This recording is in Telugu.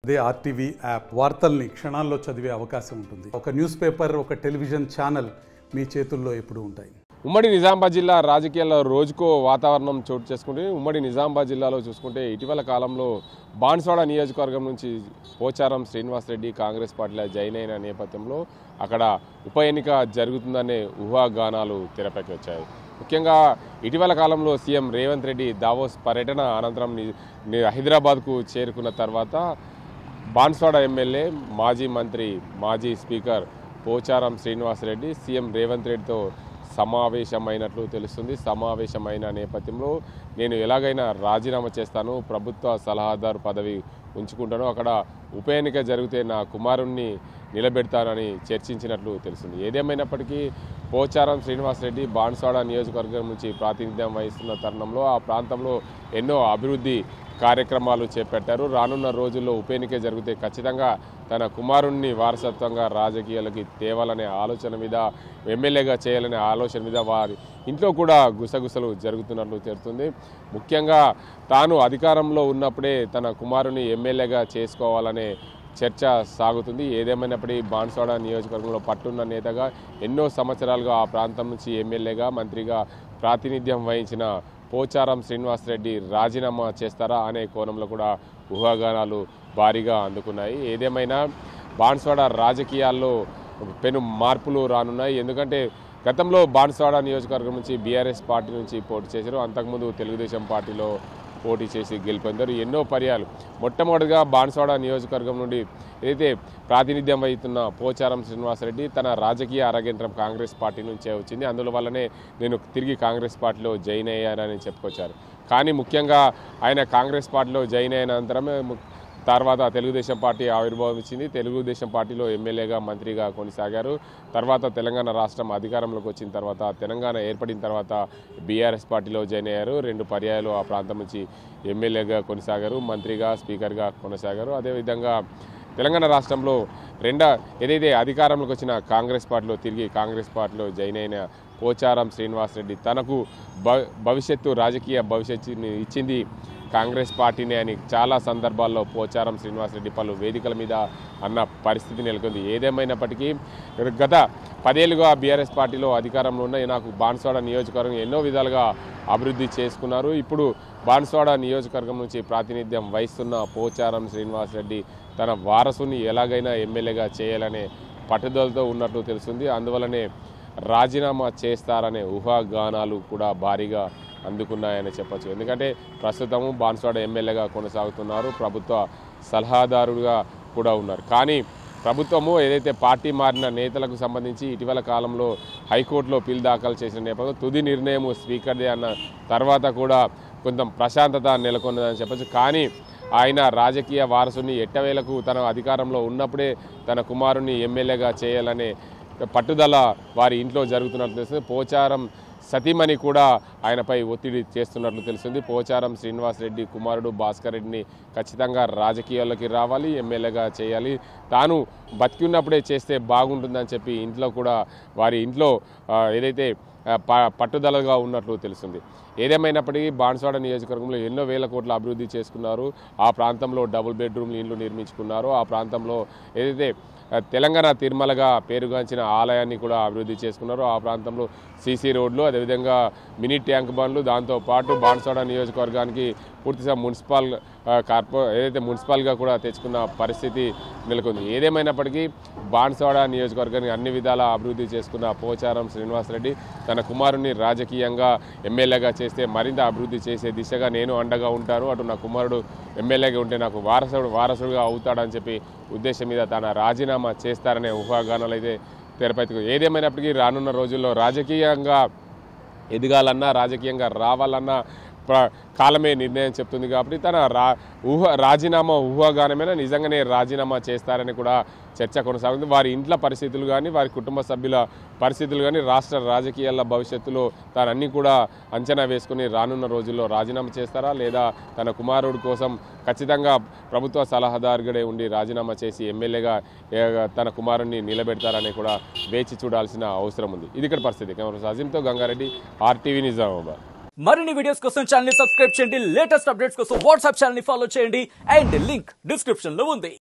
అదే ఆర్టీవీ యాప్ వార్తల్ని క్షణాల్లో చదివే అవకాశం ఉంటుంది. ఒక న్యూస్ పేపర్, ఒక టెలివిజన్ ఛానల్ మీ చేతుల్లో ఎప్పుడూ ఉంటాయి. ఉమ్మడి నిజామాబాద్ జిల్లా రాజకీయాల్లో రోజుకో వాతావరణం చోటు చేసుకుంటే ఉమ్మడి నిజామాబాద్ జిల్లాలో చూసుకుంటే ఇటీవల కాలంలో బాన్స్వాడ నియోజకవర్గం నుంచి పోచారం శ్రీనివాసరెడ్డి కాంగ్రెస్ పార్టీలో జాయిన్ అయిన నేపథ్యంలో అక్కడ ఉప ఎన్నిక జరుగుతుందనే ఊహాగానాలు తెరపైకి వచ్చాయి. ముఖ్యంగా ఇటీవల కాలంలో సీఎం రేవంత్ రెడ్డి దావోస్ పర్యటన అనంతరం హైదరాబాద్కు చేరుకున్న తర్వాత బాన్స్వాడ ఎమ్మెల్యే, మాజీ మంత్రి, మాజీ స్పీకర్ పోచారం శ్రీనివాసరెడ్డి సీఎం రేవంత్ రెడ్డితో సమావేశమైనట్లు తెలుస్తుంది. సమావేశమైన నేపథ్యంలో నేను ఎలాగైనా రాజీనామా చేస్తాను, ప్రభుత్వ సలహాదారు పదవి ఉంచుకుంటాను, అక్కడ ఉప ఎన్నిక జరిగితే నా కుమారుణ్ణి నిలబెడతానని చర్చించినట్లు తెలుస్తుంది. ఏదేమైనప్పటికీ పోచారం శ్రీనివాసరెడ్డి బాన్స్వాడ నియోజకవర్గం నుంచి ప్రాతినిధ్యం వహిస్తున్న తరుణంలో ఆ ప్రాంతంలో ఎన్నో అభివృద్ధి కార్యక్రమాలు చేపట్టారు. రానున్న రోజుల్లో ఉప ఎన్నిక జరిగితే ఖచ్చితంగా తన కుమారుణ్ణి వారసత్వంగా రాజకీయాలకి తేవాలనే ఆలోచన మీద, ఎమ్మెల్యేగా చేయాలనే ఆలోచన మీద వారి ఇంట్లో కూడా గుసగుసలు జరుగుతున్నట్లు తెలుస్తుంది. ముఖ్యంగా తాను అధికారంలో ఉన్నప్పుడే తన కుమారుని ఎమ్మెల్యేగా చేసుకోవాలనే చర్చ సాగుతుంది. ఏదేమైనప్పటికీ బాన్స్వాడ నియోజకవర్గంలో పట్టున్న నేతగా ఎన్నో సంవత్సరాలుగా ఆ ప్రాంతం నుంచి ఎమ్మెల్యేగా, మంత్రిగా ప్రాతినిధ్యం వహించిన పోచారం శ్రీనివాసరెడ్డి రాజీనామా చేస్తారా అనే కోణంలో కూడా ఊహాగానాలు భారీగా అందుకున్నాయి. ఏదేమైనా బాన్స్వాడ రాజకీయాల్లో పెను మార్పులు రానున్నాయి. ఎందుకంటే గతంలో బాన్స్వాడ నియోజకవర్గం నుంచి బీఆర్ఎస్ పార్టీ నుంచి పోటీ చేశారు. అంతకుముందు తెలుగుదేశం పార్టీలో పోటీ చేసి గెలుపొందారు. ఎన్నో పర్యాలు మొట్టమొదటిగా బాన్స్వాడ నియోజకవర్గం నుండి ఏదైతే ప్రాతినిధ్యం వహిస్తున్న పోచారం శ్రీనివాసరెడ్డి తన రాజకీయ అరగంటం కాంగ్రెస్ పార్టీ నుంచే వచ్చింది. అందువల్లనే నేను తిరిగి కాంగ్రెస్ పార్టీలో జాయిన్ అయ్యానని చెప్పుకొచ్చారు. కానీ ముఖ్యంగా ఆయన కాంగ్రెస్ పార్టీలో జాయిన్ అయిన అనంతరమే తర్వాత తెలుగుదేశం పార్టీ ఆవిర్భావం ఇచ్చింది. తెలుగుదేశం పార్టీలో ఎమ్మెల్యేగా, మంత్రిగా కొనసాగారు. తర్వాత తెలంగాణ రాష్ట్రం అధికారంలోకి వచ్చిన తర్వాత, తెలంగాణ ఏర్పడిన తర్వాత బీఆర్ఎస్ పార్టీలో జాయిన్ అయ్యారు. 2 పర్యాయాలు ఆ ప్రాంతం నుంచి ఎమ్మెల్యేగా కొనసాగారు, మంత్రిగా, స్పీకర్గా కొనసాగారు. అదేవిధంగా తెలంగాణ రాష్ట్రంలో ఏదైతే అధికారంలోకి వచ్చిన కాంగ్రెస్ పార్టీలో తిరిగి కాంగ్రెస్ పార్టీలో జాయిన్ అయిన పోచారం శ్రీనివాసరెడ్డి తనకు భవిష్యత్తు, రాజకీయ భవిష్యత్తుని ఇచ్చింది కాంగ్రెస్ పార్టీనే అని చాలా సందర్భాల్లో పోచారం శ్రీనివాసరెడ్డి పలు వేదికల మీద అన్న పరిస్థితి నెలకొంది. ఏదేమైనప్పటికీ గత 10 ఏళ్లుగా బీఆర్ఎస్ పార్టీలో అధికారంలో ఉన్న నాకు బాన్స్వాడ నియోజకవర్గం ఎన్నో విధాలుగా అభివృద్ధి చేసుకున్నారు. ఇప్పుడు బాన్స్వాడ నియోజకవర్గం నుంచి ప్రాతినిధ్యం వహిస్తున్న పోచారం శ్రీనివాసరెడ్డి తన వారసుని ఎలాగైనా ఎమ్మెల్యేగా చేయాలనే పట్టుదలతో ఉన్నట్లు తెలుస్తుంది. అందువల్లనే రాజీనామా చేస్తారనే ఊహాగానాలు కూడా భారీగా అందుకున్నాయని చెప్పచ్చు. ఎందుకంటే ప్రస్తుతము బాన్స్వాడ ఎమ్మెల్యేగా కొనసాగుతున్నారు, ప్రభుత్వ సలహాదారుగా కూడా ఉన్నారు. కానీ ప్రభుత్వము ఏదైతే పార్టీ మారిన నేతలకు సంబంధించి ఇటీవల కాలంలో హైకోర్టులో పిల్ దాఖలు చేసిన నేపథ్యంలో తుది నిర్ణయం స్పీకర్దే అన్న తర్వాత కూడా కొంచెం ప్రశాంతత నెలకొన్నదని చెప్పచ్చు. కానీ ఆయన రాజకీయ వారసుని ఎట్టవేలకు తన అధికారంలో ఉన్నప్పుడే తన కుమారుని ఎమ్మెల్యేగా చేయాలనే పట్టుదల వారి ఇంట్లో జరుగుతున్నట్లు తెలుస్తుంది. పోచారం సతీమణి కూడా ఆయనపై ఒత్తిడి చేస్తున్నట్లు తెలుస్తుంది. పోచారం శ్రీనివాసరెడ్డి కుమారుడు భాస్కర్ రెడ్డిని ఖచ్చితంగా రాజకీయాల్లోకి రావాలి, ఎమ్మెల్యేగా చేయాలి, తాను బతికి ఉన్నప్పుడే చేస్తే బాగుంటుందని చెప్పి ఇంట్లో కూడా వారి ఇంట్లో ఏదైతే పట్టుదలగా ఉన్నట్లు తెలుస్తుంది. ఏదేమైనప్పటికీ బాన్స్వాడ నియోజకవర్గంలో ఎన్నో వేల కోట్ల అభివృద్ధి చేసుకున్నారు. ఆ ప్రాంతంలో డబుల్ బెడ్రూమ్లు ఇండ్లు నిర్మించుకున్నారు. ఆ ప్రాంతంలో ఏదైతే తెలంగాణ తిరుమలగా పేరుగాంచిన ఆలయాన్ని కూడా అభివృద్ధి చేసుకున్నారు. ఆ ప్రాంతంలో సీసీ రోడ్లు, అదేవిధంగా మినీ ట్యాంక్ బండ్లు, దాంతోపాటు బాన్స్వాడ నియోజకవర్గానికి పూర్తిగా ఏదైతే మున్సిపల్గా కూడా తెచ్చుకున్న పరిస్థితి నెలకొంది. ఏదేమైనప్పటికీ బాన్స్వాడ నియోజకవర్గాన్ని అన్ని విధాలా అభివృద్ధి చేసుకున్న పోచారం శ్రీనివాసరెడ్డి తన కుమారుని రాజకీయంగా ఎమ్మెల్యేగా చేస్తే మరింత అభివృద్ధి చేసే దిశగా నేను అండగా ఉంటాను, అటు నా కుమారుడు ఎమ్మెల్యేగా ఉంటే నాకు వారసుడుగా అవుతాడని చెప్పి ఉద్దేశం మీద తన రాజీనామా చేస్తారనే ఊహాగానాలు అయితే తెరపైకి. ఏదేమైనప్పటికీ రానున్న రోజుల్లో రాజకీయంగా ఎదగాలన్నా, రాజకీయంగా రావాలన్నా కాలమే నిర్ణయం చెప్తుంది. కాబట్టి తన రాజీనామా ఊహాగానమైనా నిజంగానే రాజీనామా చేస్తారని కూడా చర్చ కొనసాగుతుంది. వారి ఇంట్లో పరిస్థితులు కానీ, వారి కుటుంబ సభ్యుల పరిస్థితులు కానీ, రాష్ట్ర రాజకీయాల భవిష్యత్తులో తానన్నీ కూడా అంచనా వేసుకుని రానున్న రోజుల్లో రాజీనామా చేస్తారా, లేదా తన కుమారుడి కోసం ఖచ్చితంగా ప్రభుత్వ సలహాదారుగా ఉండి రాజీనామా చేసి ఎమ్మెల్యేగా తన కుమారుడిని నిలబెడతారని కూడా వేచి చూడాల్సిన అవసరం ఉంది. ఇది ఇక్కడ పరిస్థితి. కెమెరా అజీంతో గంగారెడ్డి, ఆర్టీవీ నిజామాబాద్. మరిన్ని వీడియోస్ కోసం ఛానల్ ని సబ్స్క్రైబ్ చేయండి, లేటెస్ట్ అప్డేట్స్ కోసం వాట్సాప్ ఛానల్ ని ఫాలో చేయండి అండ్ లింక్ డిస్క్రిప్షన్ లో ఉంది.